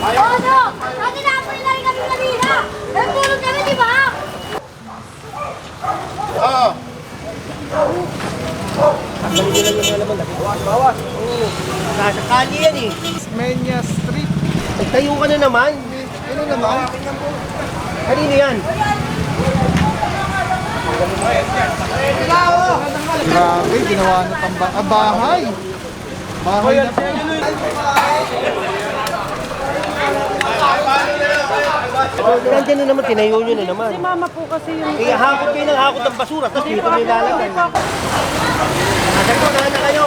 Ano? Dati na-apply na rin kami kanina. Nagtulog kami, di ba? Oo. Tanggalin nyo lang yung mga laman. Bawas. Oo. Nasa kali yan eh. Menya Street. Nagtayo ka na naman. Ano naman? Kanino yan? Grabe, ginawa na bahay. Bahay na po. Nandiyan na naman, tinayo nyo na naman. Si mama po kasi yung... Eh, hakot kayo ng hakot ng basura, tapos dito may lalagay. Nasaan ko, na kayo.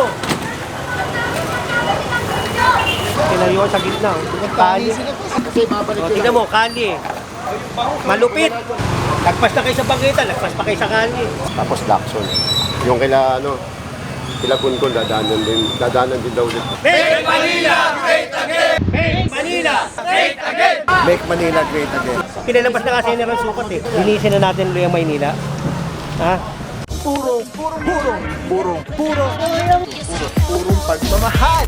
Tinayo sa gitna. Kali. Kasi babalik O, tingnan mo, kali. Malupit. Lagpas na kayo sa bangkita, lagpas pa kayo sa kali. Tapos Lacson. Yung kila Kunkun, dadaanan din daw ulit. Make Manila great again! Make Manila great again! Make Manila great again. Pinalabas na kasi General Sukat eh. Linisin na natin yung Maynila. Ha? Purong pagmamahal.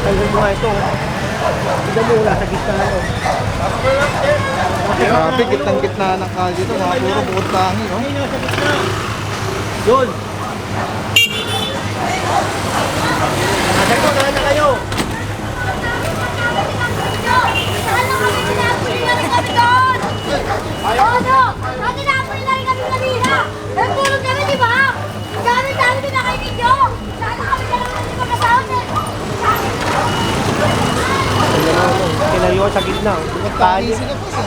Tanggal mo nga ito. Tignan mo, nasa gitna na ito. Grabe, gitang-gitna ng kalye ito. Mga puro bukod tangi, no? Nasa gitna. Yun. Nasaan ko, na kayo. Saan na kami na-apply na rin kami doon? Ano? Dati na-apply na rin kami kanina. Nagtulog kami, di ba? Gamit namin din na kayo ninyo. Saan na kami na lang natin magkasama? Tinayo sa gitna. Kali. Sila po sa...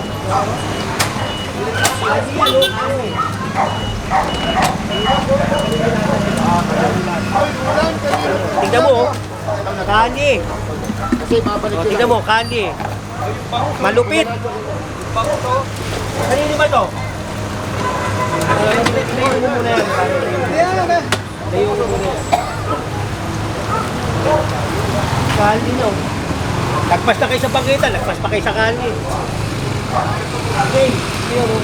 Tignan mo, oh. Kali. Kasi babalik O, tignan mo, kali. Malupit. Kanino ba ito? Tinayo mo muna yan. Tinayo mo muna yan. Kali nyo. Lagpas na kayo sa bangkita, lagpas pa kayo sa kali. Okay, yun o.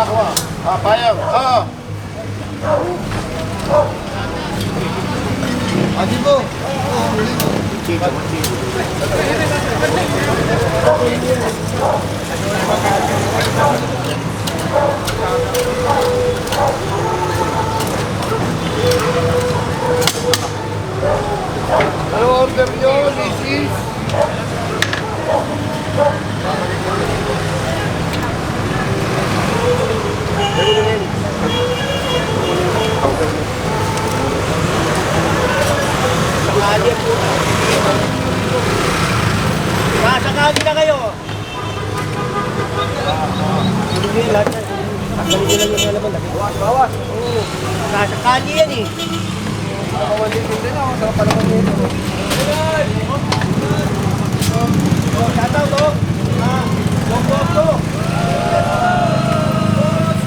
Kuha. Payang. Adi po. Ano order nyo, Mrs.? Kali po. Nasa kali na kayo. Hindi lahat na. Tanggalin nyo lang yung mga laman. Bawas. Oo. Nasa kali yan eh. Shoutout to. Longboto.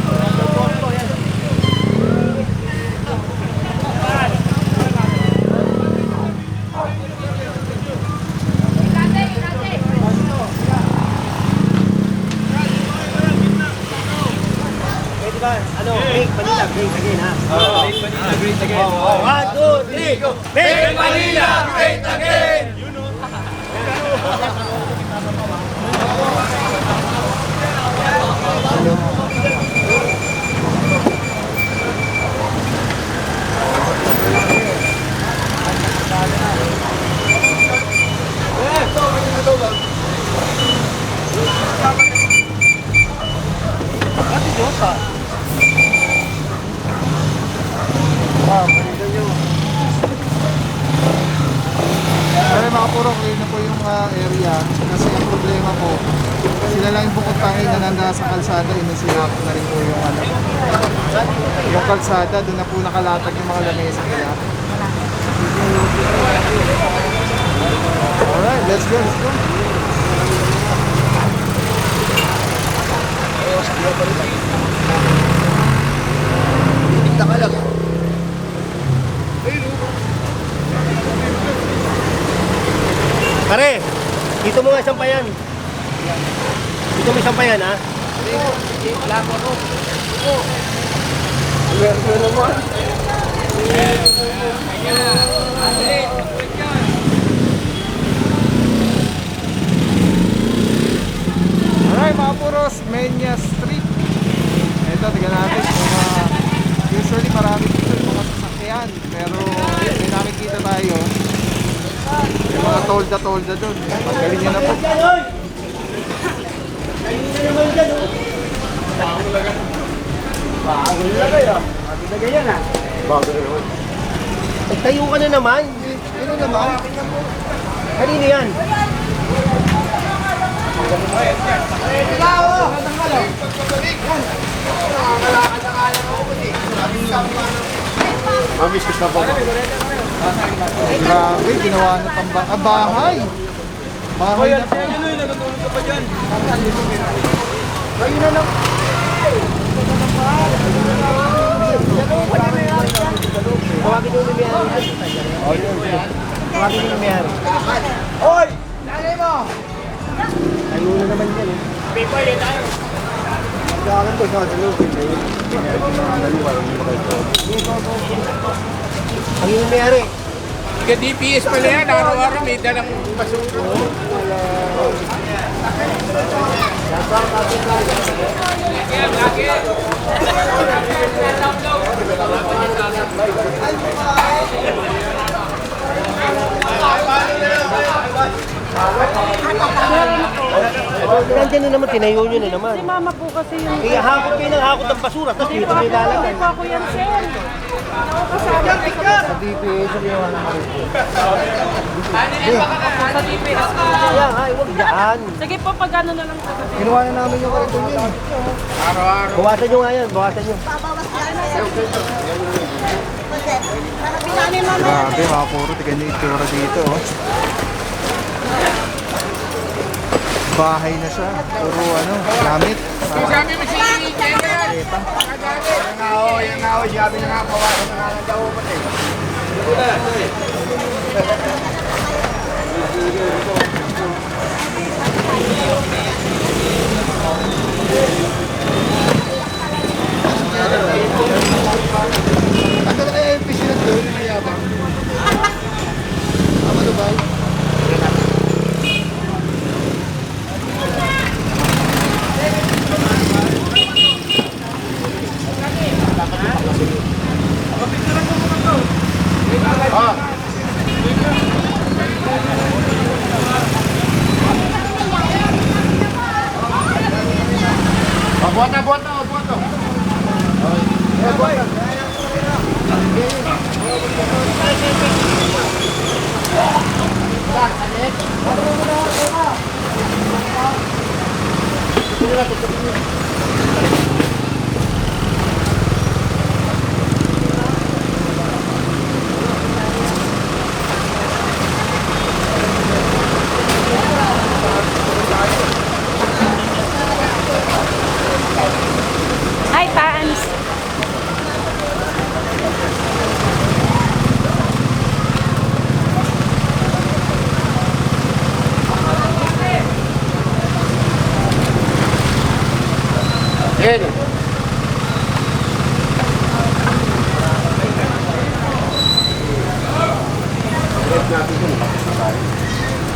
Longboto yan. Pwede ba? Ano, Make Manila, great again, ha? Make Manila, great again. 1, 2, 3, Make Manila, great again! Pero mga puro, clear na po yung area. Kasi ang problema po, sila lang yung bukod tangin na nanda sa kalsada, inusinap na rin po yung ano. Yung kalsada, doon na po nakalatag yung mga lamesa nila. Alright, let's go, let's go. Tignan ka lang. Pare, dito mo nga sampayan. Dito mo sampayan, ha? Alright mga puros, Menya Street. Ito, tignan natin kung usually marami dito yung mga sasakyan. Pero may nakikita tayo. Yung mga tolda-tolda doon. Pagkaling nyo na po. Bago na naman. Tayo ka na naman. Ano naman? Kanino yan? Mamiskus na po. Grabe, ginawa na pang bahay. Bahay na po. Tawagin nyo lumiyari. Tawagin nyo lumiyari. Oy! Lagay mo! Tayo na naman yan, eh. Kailangan ko sa loob. Ang yung lumiyari. DPS pala yan, araw-araw may dalang basura. Nandiyan na naman, tinayo nyo na naman. Si mama po kasi yung... Eh, hakot kayo ng hakot ng basura, tapos dito may lalagay. Hindi po ako yan, sir. Nakakasama ko Sa DPS, ang ginawa ng mga sa DPS po. Kaya nga, huwag dyan. Sige po, pag ano na lang po. Ginawa na namin yung karito yun. Bawasan nyo nga yan, bawasan nyo. Grabe mga puro, tignan yung itsura dito. Oh. Bahay na siya. Puro ano, gamit. Sabi mo si General. Yan nga ho, sabi na nga, bawasan na nga ng daw mo eh. Ano na kaya yung PC na doon? Tama na ba? Buhat na, buhat na, buhat na. Hi, Pans. Yan. Pag natin ito, tapos na tayo.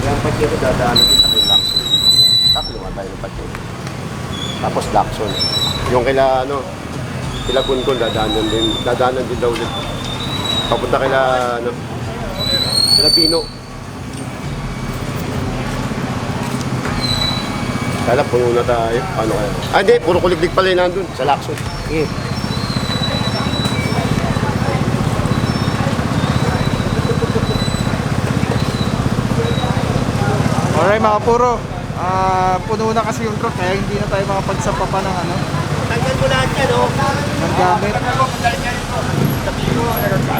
Yung Pacheco dadaanan din tayo Lacson. Tatlo tayo ng Pacheco. Tapos Lacson. Yung kila Kunkon dadaanan din daw ulit. Papunta kila Pino. Kala puno na tayo. Paano kaya? Hindi, puro kuliglig pala yung nandun sa Lacson. Sige. Alright mga puro, puno na kasi yung truck kaya hindi na tayo makapagsapa pa ng Tanggal mo lahat yan, oh. ng gamit.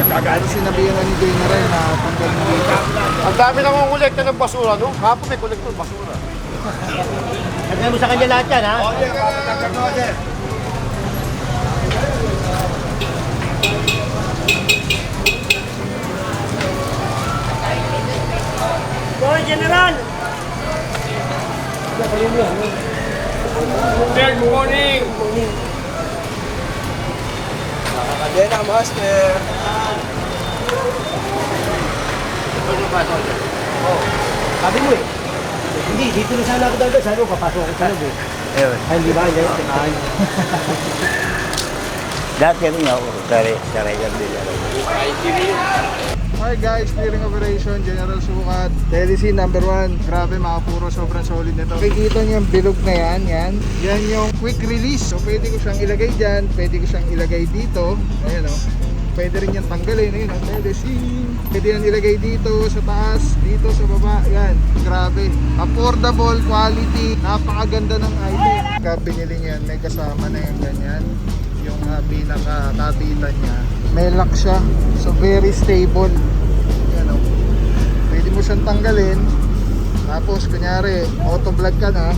Pero sinabihan na ni General na tanggal mo dito. Ang dami na kong kolekta ng basura, no? Hapon may kolekta ng basura. Tanggal mo sa kanya lahat yan, ha? Boy, General! Good morning! Sabi mo eh. Hindi, dito na sana ako dagdag. Sabi mo, papasok ako sa loob eh. Ay, hindi ba? Hindi. Dati rin ako, kare-kare din. Alright guys, clearing operation, General Sukat, Telecine number 1. Grabe mga puro, sobrang solid nito. Nakikita niyo yung bilog na yan. Yan yung quick release. So pwede ko siyang ilagay dyan, pwede ko siyang ilagay dito. Ayan o. Pwede rin yan tanggalin. Ayun ang Telecine. Pwede yan ilagay dito sa taas, dito sa baba. Yan, grabe. Affordable, quality, napakaganda ng item. Pagka binili niyan, may kasama na yung ganyan. Yung pinaka-kabitan niya. May lock siya. So very stable. Yan o. Pwede mo siyang tanggalin. Tapos kunyari, auto vlog ka na,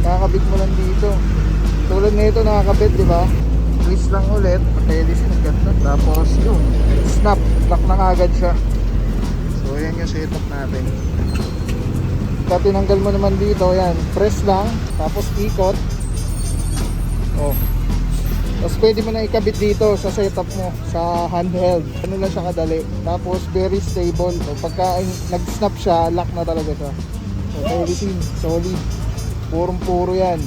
kakabit mo lang dito. Tulad nito nakakabit, di ba? Twist lang ulit, Telecine ang ganda. Tapos yun, snap, lock na agad siya. So yan yung setup natin. Pag tinanggal mo naman dito, yan, press lang, tapos ikot. Oh. Tapos pwede mo na ikabit dito sa setup mo, sa handheld. Ano lang siya kadali. Tapos very stable. So pagka nag-snap siya, lock na talaga siya. So Telecine, solid. Purong-puro yan.